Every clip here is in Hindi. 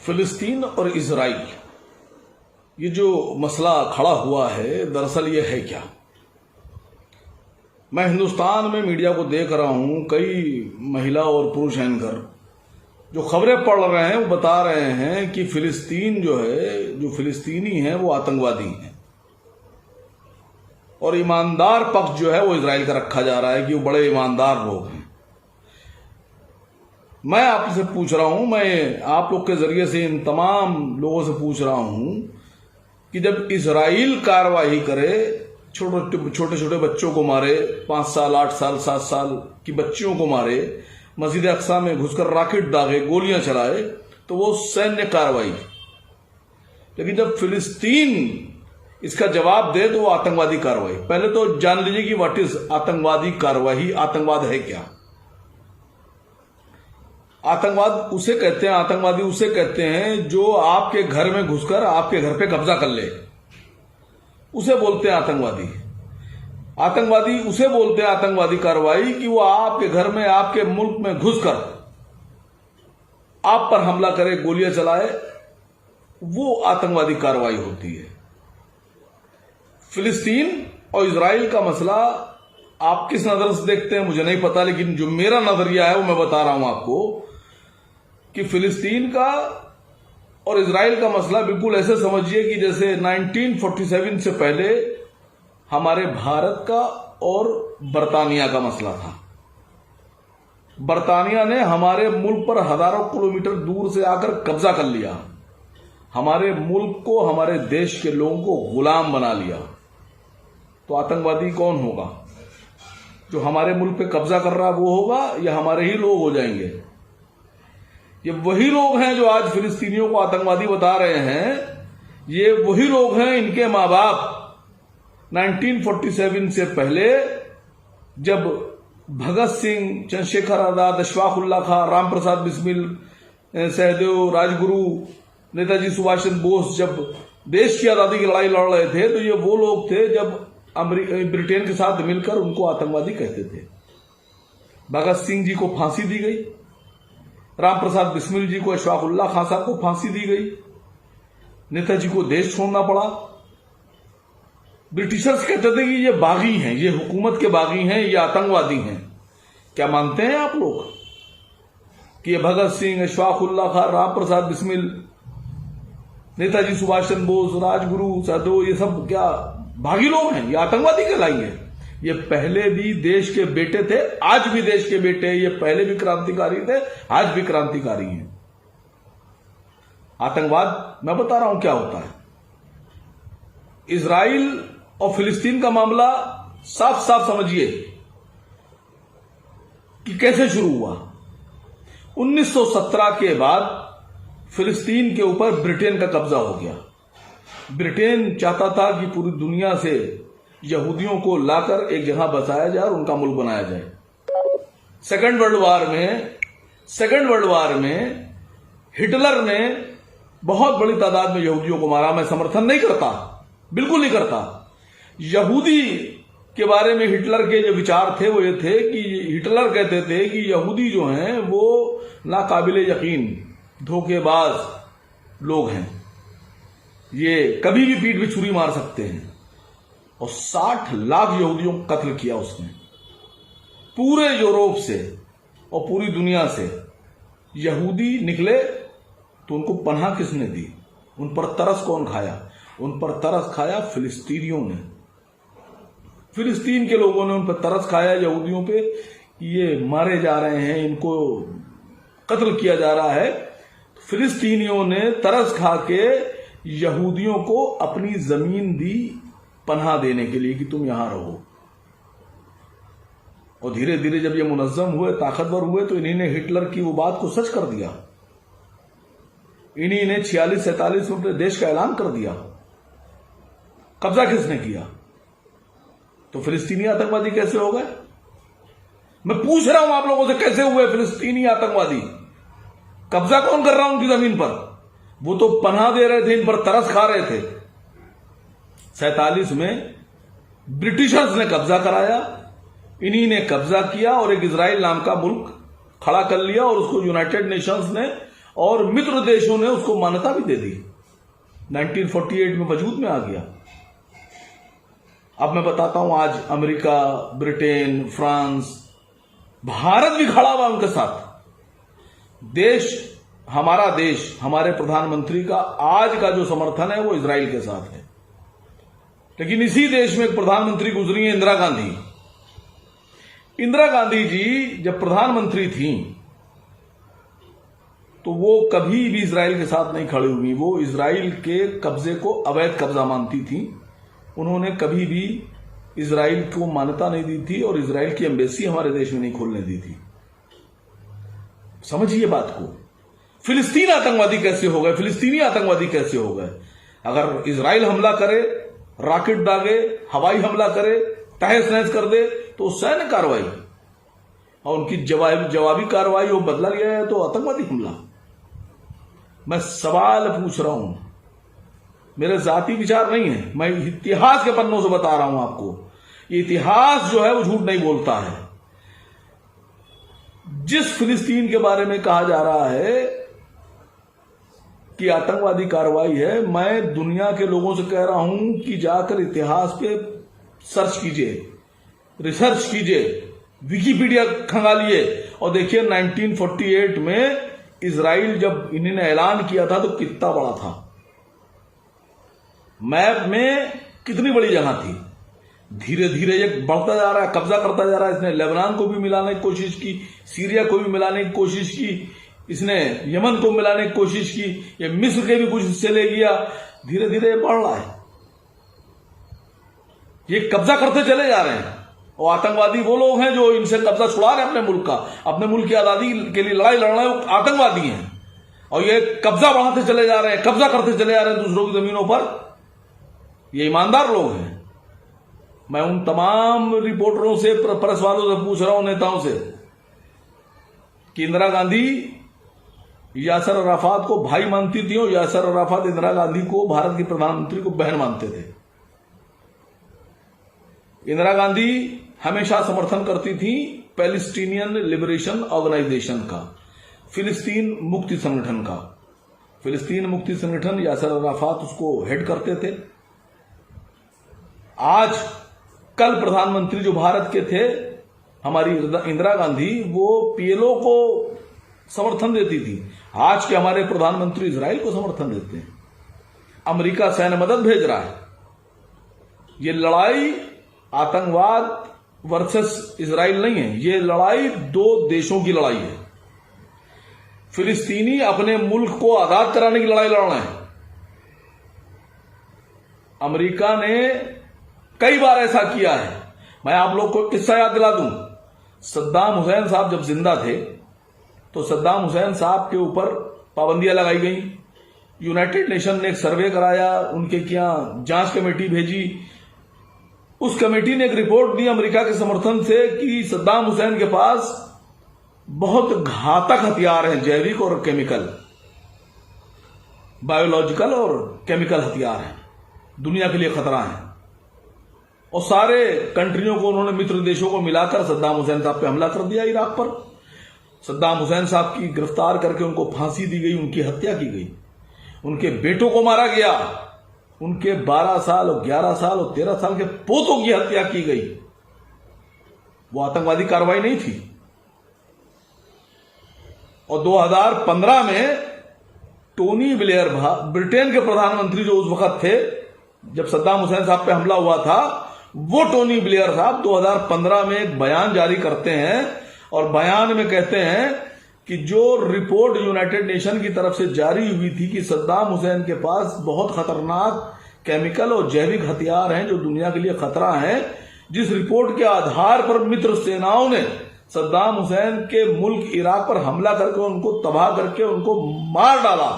फिलिस्तीन और इजराइल, ये जो मसला खड़ा हुआ है, दरअसल ये है क्या? मैं हिंदुस्तान में मीडिया को देख रहा हूं, कई महिला और पुरुष एंकर जो खबरें पढ़ रहे हैं वो बता रहे हैं कि फिलिस्तीन जो है, जो फिलिस्तीनी हैं वो आतंकवादी हैं, और ईमानदार पक्ष जो है वो इजराइल का रखा जा रहा है कि वो बड़े ईमानदार लोग हैं। मैं आपसे पूछ रहा हूं, मैं आप लोग के जरिए से इन तमाम लोगों से पूछ रहा हूं कि जब इजराइल कार्रवाई करे, छोटे छोटे बच्चों को मारे, 5 साल 8 साल 7 साल की बच्चियों को मारे, मस्जिद अक्सा में घुसकर रॉकेट दागे, गोलियां चलाए, तो वो सैन्य कार्रवाई। लेकिन जब फिलिस्तीन इसका जवाब दे तो वो आतंकवादी कार्रवाई। पहले तो जान लीजिए कि व्हाट इज आतंकवादी कार्रवाई, आतंकवाद है क्या? आतंकवाद उसे कहते हैं, आतंकवादी उसे कहते हैं जो आपके घर में घुसकर आपके घर पे कब्जा कर ले, उसे बोलते हैं आतंकवादी। आतंकवादी उसे बोलते हैं आतंकवादी कार्रवाई कि वो आपके घर में, आपके मुल्क में घुसकर आप पर हमला करे, गोलियां चलाए, वो आतंकवादी कार्रवाई होती है। फिलिस्तीन और इजराइल का मसला आप किस नजर से देखते हैं मुझे नहीं पता, लेकिन जो मेरा नजरिया है वो मैं बता रहा हूं आपको कि फिलिस्तीन का और इजराइल का मसला बिल्कुल ऐसे समझिए कि जैसे 1947 से पहले हमारे भारत का और बरतानिया का मसला था। बरतानिया ने हमारे मुल्क पर हजारों किलोमीटर दूर से आकर कब्जा कर लिया, हमारे मुल्क को, हमारे देश के लोगों को गुलाम बना लिया। तो आतंकवादी कौन होगा? जो हमारे मुल्क पे कब्जा कर रहा है वो होगा, या हमारे ही लोग हो जाएंगे? ये वही लोग हैं जो आज फिलिस्तीनियों को आतंकवादी बता रहे हैं। ये वही लोग हैं, इनके मां बाप 1947 से पहले जब भगत सिंह, चंद्रशेखर आजाद, अशफाक उल्लाह खां, राम प्रसाद बिस्मिल, सहदेव, राजगुरु, नेताजी सुभाष चंद्र बोस जब देश की आजादी की लड़ाई लड़ रहे थे, तो ये वो लोग थे जब ब्रिटेन के साथ मिलकर उनको आतंकवादी कहते थे। भगत सिंह जी को फांसी दी गई, राम प्रसाद बिस्मिल जी को, अशफाक उल्लाह खां साहब को फांसी दी गई, नेताजी को देश छोड़ना पड़ा। ब्रिटिशर्स कहते थे कि ये बागी हैं, ये हुकूमत के बागी हैं, ये आतंकवादी हैं। क्या मानते हैं आप लोग कि ये भगत सिंह, अशफाक उल्लाह खां, राम प्रसाद बिस्मिल, नेताजी सुभाष चंद्र बोस, राजगुरु, साधु, ये सब क्या बागी लोग हैं? ये आतंकवादी कहलाएंगे? ये पहले भी देश के बेटे थे, आज भी देश के बेटे, ये पहले भी क्रांतिकारी थे, आज भी क्रांतिकारी हैं। आतंकवाद मैं बता रहा हूं क्या होता है। इजराइल और फिलिस्तीन का मामला साफ साफ समझिए कि कैसे शुरू हुआ। 1917 के बाद फिलिस्तीन के ऊपर ब्रिटेन का कब्जा हो गया। ब्रिटेन चाहता था कि पूरी दुनिया से यहूदियों को लाकर एक जगह बसाया जाए और उनका मुल्क बनाया जाए। सेकेंड वर्ल्ड वार में हिटलर ने बहुत बड़ी तादाद में यहूदियों को मारा। मैं समर्थन नहीं करता, बिल्कुल नहीं करता। यहूदी के बारे में हिटलर के जो विचार थे वो ये थे कि हिटलर कहते थे कि यहूदी जो हैं वो नाकाबिले यकीन, धोखेबाज लोग हैं, ये कभी भी पीठ पे छुरी मार सकते हैं। और 60 लाख यहूदियों को कत्ल किया उसने। पूरे यूरोप से और पूरी दुनिया से यहूदी निकले तो उनको पनाह किसने दी? उन पर तरस कौन खाया? उन पर तरस खाया फिलिस्तीनियों ने। फिलिस्तीन के लोगों ने उन पर तरस खाया, यहूदियों पे, ये मारे जा रहे हैं, इनको कत्ल किया जा रहा है। फिलिस्तीनियों ने तरस खा के यहूदियों को अपनी जमीन दी पनाह देने के लिए कि तुम यहां रहो। और धीरे धीरे जब ये मुनज्जम हुए, ताकतवर हुए, तो इन्हीं ने हिटलर की वो बात को सच कर दिया। इन्हीं ने 46-47 में अपने देश का ऐलान कर दिया। कब्जा किसने किया? तो फिलिस्तीनी आतंकवादी कैसे हो गए? मैं पूछ रहा हूं आप लोगों से, कैसे हुए फिलिस्तीनी आतंकवादी? कब्जा कौन कर रहा उनकी जमीन पर? वो तो पनाह दे रहे थे, इन पर तरस खा रहे थे। 47 में ब्रिटिशर्स ने कब्जा कराया, इन्हीं ने कब्जा किया और एक इजराइल नाम का मुल्क खड़ा कर लिया और उसको यूनाइटेड नेशंस ने और मित्र देशों ने उसको मान्यता भी दे दी। 1948 में वजूद में आ गया। अब मैं बताता हूं, आज अमेरिका, ब्रिटेन, फ्रांस, भारत भी खड़ा हुआ उनके साथ। हमारा देश, हमारे प्रधानमंत्री का आज का जो समर्थन है वो इजराइल के साथ है। लेकिन इसी देश में एक प्रधानमंत्री गुजरी है, इंदिरा गांधी। इंदिरा गांधी जी जब प्रधानमंत्री थी तो वो कभी भी इजराइल के साथ नहीं खड़ी हुई। वो इजराइल के कब्जे को अवैध कब्जा मानती थी। उन्होंने कभी भी इजराइल को मान्यता नहीं दी थी और इजराइल की एम्बेसी हमारे देश में नहीं खोलने दी थी। समझिए बात को। फिलिस्तीन आतंकवादी कैसे हो गए, फिलिस्तीनी आतंकवादी कैसे हो गए? अगर इजराइल हमला करे, रॉकेट दागे, हवाई हमला करे, तहस नहस कर दे तो सैन्य कार्रवाई, और उनकी जवाबी कार्रवाई वो बदला लिया है तो आतंकवादी हमला। मैं सवाल पूछ रहा हूं, मेरे जाति विचार नहीं है, मैं इतिहास के पन्नों से बता रहा हूं आपको। ये इतिहास जो है वो झूठ नहीं बोलता है। जिस फिलिस्तीन के बारे में कहा जा रहा है कि आतंकवादी कार्रवाई है, मैं दुनिया के लोगों से कह रहा हूं कि जाकर इतिहास पे सर्च कीजिए, रिसर्च कीजिए, विकिपीडिया खंगालिए और देखिए 1948 में इजराइल जब इन्होंने ऐलान किया था तो कितना बड़ा था। मैप में कितनी बड़ी जगह थी। धीरे धीरे ये बढ़ता जा रहा है, कब्जा करता जा रहा है। इसने लेबनान को भी मिलाने की कोशिश की, सीरिया को भी मिलाने की कोशिश की, इसने यमन को मिलाने की कोशिश की, ये मिस्र के भी कुछ हिस्से ले गया। धीरे धीरे बढ़ रहा है, ये कब्जा करते चले जा रहे हैं। और आतंकवादी वो लोग हैं जो इनसे कब्जा छुड़ा रहे हैं अपने मुल्क का, अपने मुल्क की आजादी के लिए लड़ाई लड़ रहे हैं, वो आतंकवादी हैं। और ये कब्जा बढ़ाते चले जा रहे हैं, कब्जा करते चले जा रहे हैं दूसरों की जमीनों पर। ये ईमानदार लोग हैं। मैं उन तमाम रिपोर्टरों से, प्रेस वालों से पूछ रहा हूं, नेताओं से, कि इंदिरा गांधी यासर अराफात को भाई मानती थी और यासर अराफात इंदिरा गांधी को, भारत की प्रधानमंत्री को, बहन मानते थे। इंदिरा गांधी हमेशा समर्थन करती थी पैलेस्टीनियन लिबरेशन ऑर्गेनाइजेशन का, फिलिस्तीन मुक्ति संगठन का। फिलिस्तीन मुक्ति संगठन, यासर अराफात उसको हेड करते थे। आज कल प्रधानमंत्री जो भारत के थे, हमारी इंदिरा गांधी, वो पीएलओ को समर्थन देती थी। आज के हमारे प्रधानमंत्री इजराइल को समर्थन देते हैं। अमेरिका सैन्य मदद भेज रहा है। ये लड़ाई आतंकवाद वर्सेस इजराइल नहीं है, ये लड़ाई दो देशों की लड़ाई है। फिलिस्तीनी अपने मुल्क को आजाद कराने की लड़ाई लड़ रहे हैं। अमेरिका ने कई बार ऐसा किया है। मैं आप लोग को किस्सा याद दिला दूं। सद्दाम हुसैन साहब जब जिंदा थे तो सद्दाम हुसैन साहब के ऊपर पाबंदियां लगाई गई। यूनाइटेड नेशन ने एक सर्वे कराया, उनके यहाँ जांच कमेटी भेजी। उस कमेटी ने एक रिपोर्ट दी अमेरिका के समर्थन से कि सद्दाम हुसैन के पास बहुत घातक हथियार हैं, जैविक और केमिकल, बायोलॉजिकल और केमिकल हथियार हैं, दुनिया के लिए खतरा है। और सारे कंट्रियों को, उन्होंने मित्र देशों को मिलाकर सद्दाम हुसैन साहब पे हमला कर दिया इराक पर। सद्दाम हुसैन साहब की गिरफ्तार करके उनको फांसी दी गई, उनकी हत्या की गई, उनके बेटों को मारा गया, उनके 12 साल और 11 साल और 13 साल के पोतों की हत्या की गई। वो आतंकवादी कार्रवाई नहीं थी। और 2015 में टोनी ब्लेयर, ब्रिटेन के प्रधानमंत्री जो उस वक्त थे जब सद्दाम हुसैन साहब पे हमला हुआ था, वो टोनी ब्लेयर साहब 2015 में एक बयान जारी करते हैं और बयान में कहते हैं कि जो रिपोर्ट यूनाइटेड नेशन की तरफ से जारी हुई थी कि सद्दाम हुसैन के पास बहुत खतरनाक केमिकल और जैविक हथियार हैं जो दुनिया के लिए खतरा हैं, जिस रिपोर्ट के आधार पर मित्र सेनाओं ने सद्दाम हुसैन के मुल्क इराक पर हमला करके उनको तबाह करके उनको मार डाला,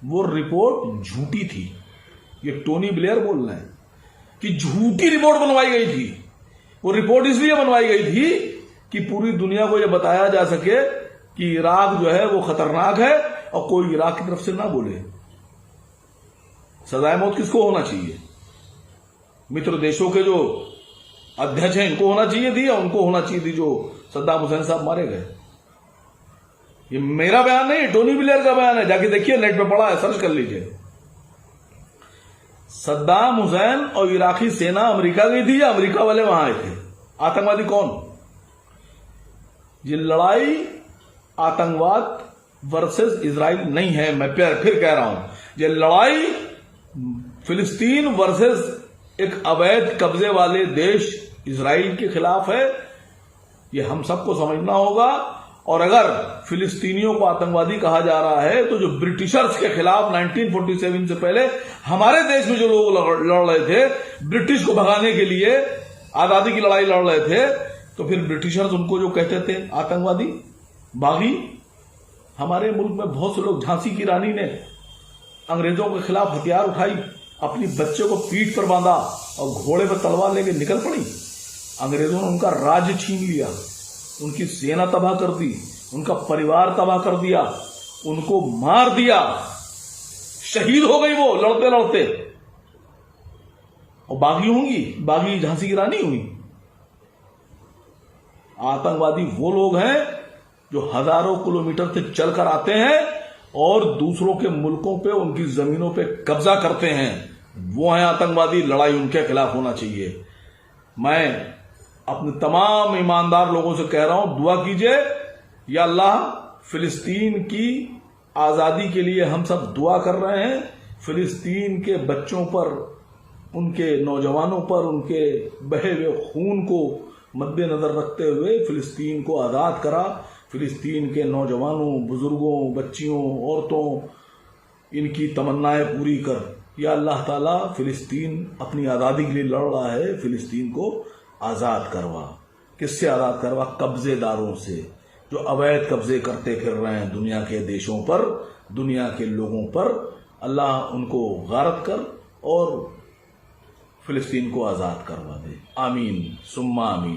वो रिपोर्ट झूठी थी। ये टोनी ब्लेयर बोल रहे हैं कि झूठी रिपोर्ट बनवाई गई थी। वो रिपोर्ट इसलिए बनवाई गई थी कि पूरी दुनिया को यह बताया जा सके कि इराक जो है वो खतरनाक है और कोई इराक की तरफ से ना बोले। सजाए मौत किसको होना चाहिए? मित्र देशों के जो अध्यक्ष हैं इनको होना चाहिए थी या उनको होना चाहिए थी जो सद्दाम हुसैन साहब मारे गए? ये मेरा बयान नहीं, टोनी ब्लेयर का बयान है, जाके देखिए, नेट पे पड़ा है, सर्च कर लीजिए। सद्दाम हुसैन और इराकी सेना अमेरिका गई थी या अमेरिका वाले वहां आए थे? आतंकवादी कौन? ये लड़ाई आतंकवाद वर्सेस इजराइल नहीं है, मैं फिर कह रहा हूं, ये लड़ाई फिलिस्तीन वर्सेस एक अवैध कब्जे वाले देश इजराइल के खिलाफ है। ये हम सबको समझना होगा। और अगर फिलिस्तीनियों को आतंकवादी कहा जा रहा है तो जो ब्रिटिशर्स के खिलाफ 1947 से पहले हमारे देश में जो लोग लड़ रहे थे, ब्रिटिश को भगाने के लिए आजादी की लड़ाई लड़ रहे थे, तो फिर ब्रिटिशर्स उनको जो कहते थे आतंकवादी, बागी। हमारे मुल्क में बहुत से लोग, झांसी की रानी ने अंग्रेजों के खिलाफ हथियार उठाई, अपनी बच्चे को पीठ पर बांधा और घोड़े पर तलवार लेके निकल पड़ी। अंग्रेजों ने उनका राज्य छीन लिया, उनकी सेना तबाह कर दी, उनका परिवार तबाह कर दिया, उनको मार दिया, शहीद हो गई वो लड़ते लड़ते। और बागी होंगी, बागी झांसी की रानी हुई। आतंकवादी वो लोग हैं जो हजारों किलोमीटर से चलकर आते हैं और दूसरों के मुल्कों पे, उनकी जमीनों पे कब्जा करते हैं। वो हैं आतंकवादी। लड़ाई उनके खिलाफ होना चाहिए। मैं अपने तमाम ईमानदार लोगों से कह रहा हूं, दुआ कीजिए, या अल्लाह, फिलिस्तीन की आजादी के लिए हम सब दुआ कर रहे हैं। फिलिस्तीन के बच्चों पर, उनके नौजवानों पर, उनके बहे हुए खून को मद्देनजर रखते हुए फिलिस्तीन को आजाद करा। फिलिस्तीन के नौजवानों, बुजुर्गों, बच्चियों, औरतों, इनकी तमन्नाएं पूरी कर। या अल्लाह ताला, फिलिस्तीन अपनी आजादी के लिए लड़ रहा है, फिलिस्तीन को आजाद करवा। किससे आजाद करवा? कब्जेदारों से, जो अवैध कब्जे करते फिर रहे हैं दुनिया के देशों पर, दुनिया के लोगों पर। अल्लाह उनको गारत कर और फिलिस्तीन को आजाद करवा दे। आमीन सुम्मा आमीन।